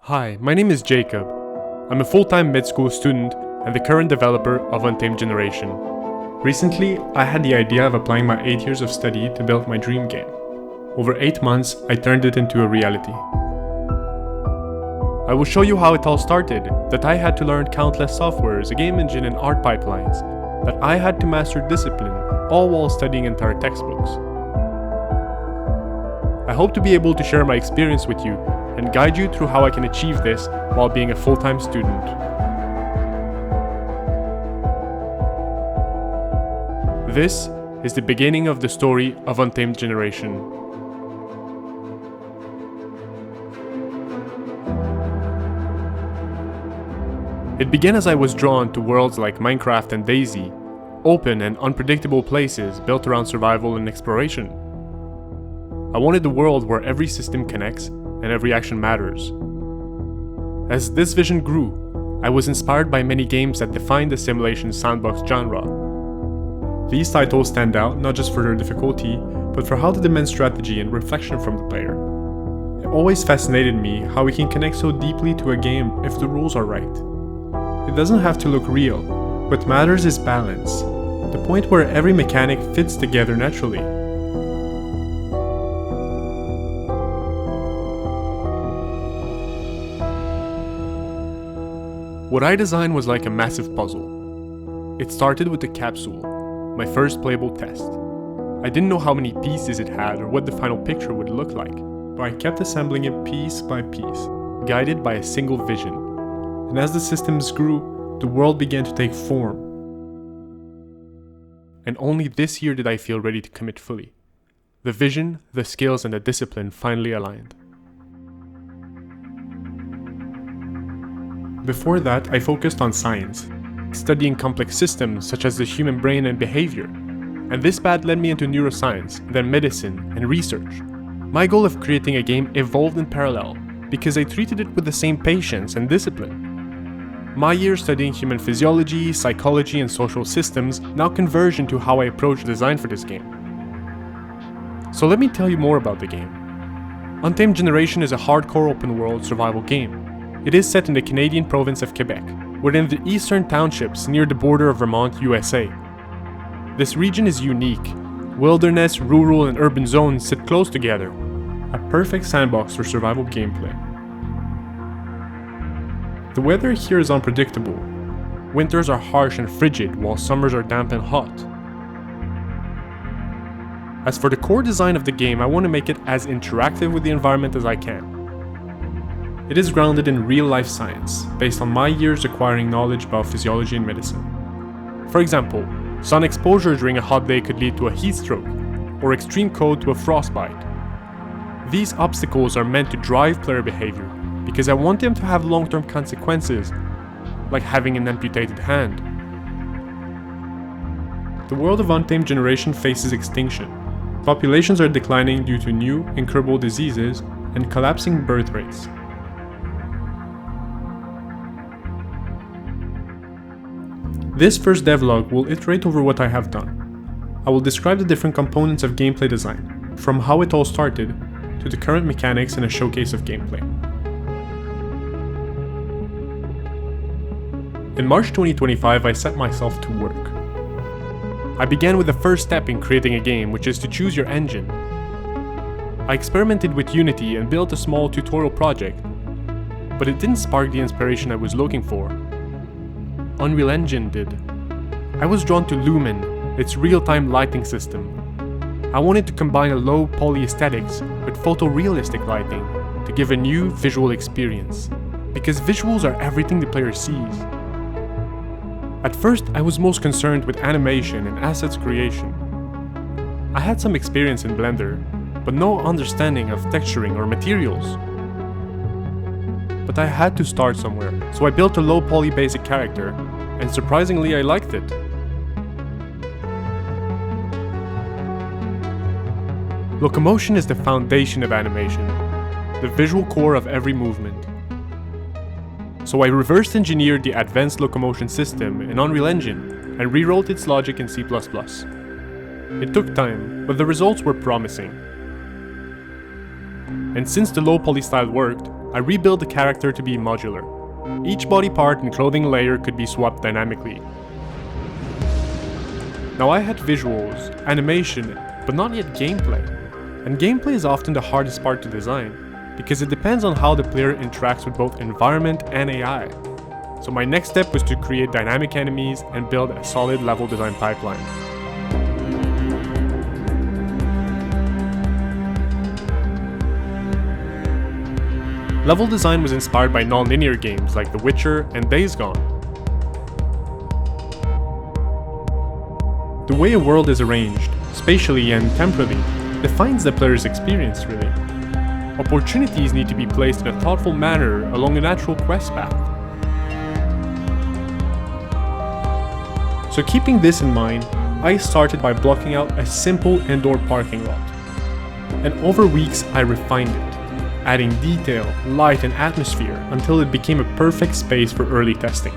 Hi, my name is Jacob. I'm a full-time mid-school student and the current developer of UNTAMED Generation. Recently, I had the idea of applying my 8 years of study to build my dream game. Over 8 months, I turned it into a reality. I will show you how it all started, that I had to learn countless softwares, a game engine and art pipelines, that I had to master discipline, all while studying entire textbooks. I hope to be able to share my experience with you and guide you through how I can achieve this while being a full-time student. This is the beginning of the story of UNTAMED Generation. It began as I was drawn to worlds like Minecraft and DayZ, open and unpredictable places built around survival and exploration. I wanted a world where every system connects and every action matters. As this vision grew, I was inspired by many games that defined the simulation sandbox genre. These titles stand out not just for their difficulty, but for how they demand strategy and reflection from the player. It always fascinated me how we can connect so deeply to a game if the rules are right. It doesn't have to look real. What matters is balance, the point where every mechanic fits together naturally. What I designed was like a massive puzzle. It started with the capsule, my first playable test. I didn't know how many pieces it had or what the final picture would look like, but I kept assembling it piece by piece, guided by a single vision. And as the systems grew, the world began to take form. And only this year did I feel ready to commit fully. The vision, the skills, and the discipline finally aligned. Before that, I focused on science, studying complex systems such as the human brain and behavior. And this path led me into neuroscience, then medicine, and research. My goal of creating a game evolved in parallel, because I treated it with the same patience and discipline. My years studying human physiology, psychology, and social systems now converge into how I approach design for this game. So let me tell you more about the game. UNTAMED Generation is a hardcore open-world survival game. It is set in the Canadian province of Quebec, within the eastern townships near the border of Vermont, USA. This region is unique. Wilderness, rural, and urban zones sit close together, a perfect sandbox for survival gameplay. The weather here is unpredictable. Winters are harsh and frigid, while summers are damp and hot. As for the core design of the game, I want to make it as interactive with the environment as I can. It is grounded in real-life science, based on my years acquiring knowledge about physiology and medicine. For example, sun exposure during a hot day could lead to a heat stroke, or extreme cold to a frostbite. These obstacles are meant to drive player behavior, because I want them to have long-term consequences, like having an amputated hand. The world of UNTAMED Generation faces extinction. Populations are declining due to new, incurable diseases and collapsing birth rates. This first devlog will iterate over what I have done. I will describe the different components of gameplay design, from how it all started, to the current mechanics and a showcase of gameplay. In March 2025, I set myself to work. I began with the first step in creating a game, which is to choose your engine. I experimented with Unity and built a small tutorial project, but it didn't spark the inspiration I was looking for. Unreal Engine did. I was drawn to Lumen, its real-time lighting system. I wanted to combine a low poly aesthetics with photorealistic lighting to give a new visual experience, because visuals are everything the player sees. At first, I was most concerned with animation and assets creation. I had some experience in Blender, but no understanding of texturing or materials. But I had to start somewhere, so I built a low poly basic character, and surprisingly I liked it. Locomotion is the foundation of animation, the visual core of every movement. So I reverse engineered the advanced locomotion system in Unreal Engine and rewrote its logic in C++. It took time, but the results were promising. And since the low poly style worked, I rebuilt the character to be modular. Each body part and clothing layer could be swapped dynamically. Now I had visuals, animation, but not yet gameplay. And gameplay is often the hardest part to design, because it depends on how the player interacts with both environment and AI. So my next step was to create dynamic enemies and build a solid level design pipeline. Level design was inspired by non-linear games like The Witcher and Days Gone. The way a world is arranged, spatially and temporally, defines the player's experience, really. Opportunities need to be placed in a thoughtful manner along a natural quest path. So keeping this in mind, I started by blocking out a simple indoor parking lot. And over weeks I refined it, adding detail, light and atmosphere until it became a perfect space for early testing.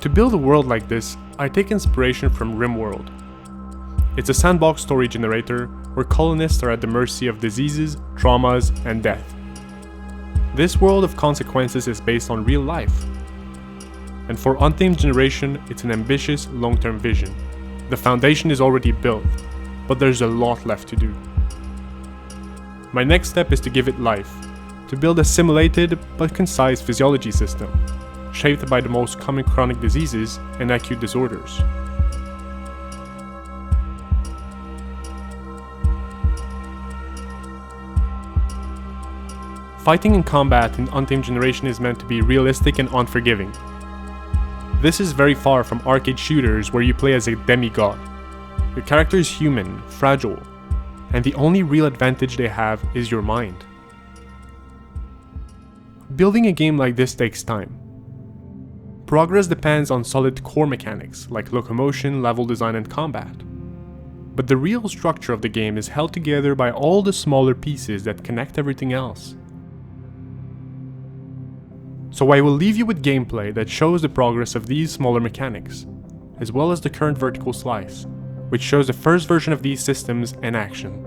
To build a world like this, I take inspiration from RimWorld. It's a sandbox story generator where colonists are at the mercy of diseases, traumas, and death. This world of consequences is based on real life. And for Untamed Generation, it's an ambitious, long-term vision. The foundation is already built, but there's a lot left to do. My next step is to give it life, to build a simulated but concise physiology system, shaped by the most common chronic diseases and acute disorders. Fighting and combat in Untamed Generation is meant to be realistic and unforgiving. This is very far from arcade shooters where you play as a demigod. Your character is human, fragile, and the only real advantage they have is your mind. Building a game like this takes time. Progress depends on solid core mechanics like locomotion, level design, and combat. But the real structure of the game is held together by all the smaller pieces that connect everything else. So I will leave you with gameplay that shows the progress of these smaller mechanics, as well as the current vertical slice, which shows the first version of these systems in action.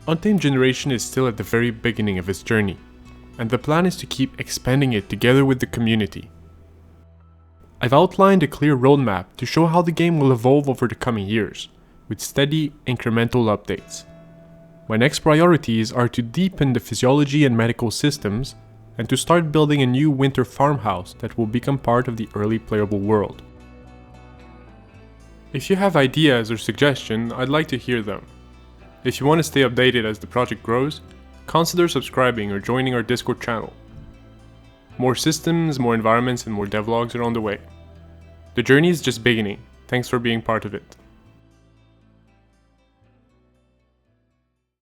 Untamed Generation is still at the very beginning of its journey, and the plan is to keep expanding it together with the community. I've outlined a clear roadmap to show how the game will evolve over the coming years, with steady, incremental updates. My next priorities are to deepen the physiology and medical systems, and to start building a new winter farmhouse that will become part of the early playable world. If you have ideas or suggestions, I'd like to hear them. If you want to stay updated as the project grows, consider subscribing or joining our Discord channel. More systems, more environments, and more devlogs are on the way. The journey is just beginning. Thanks for being part of it.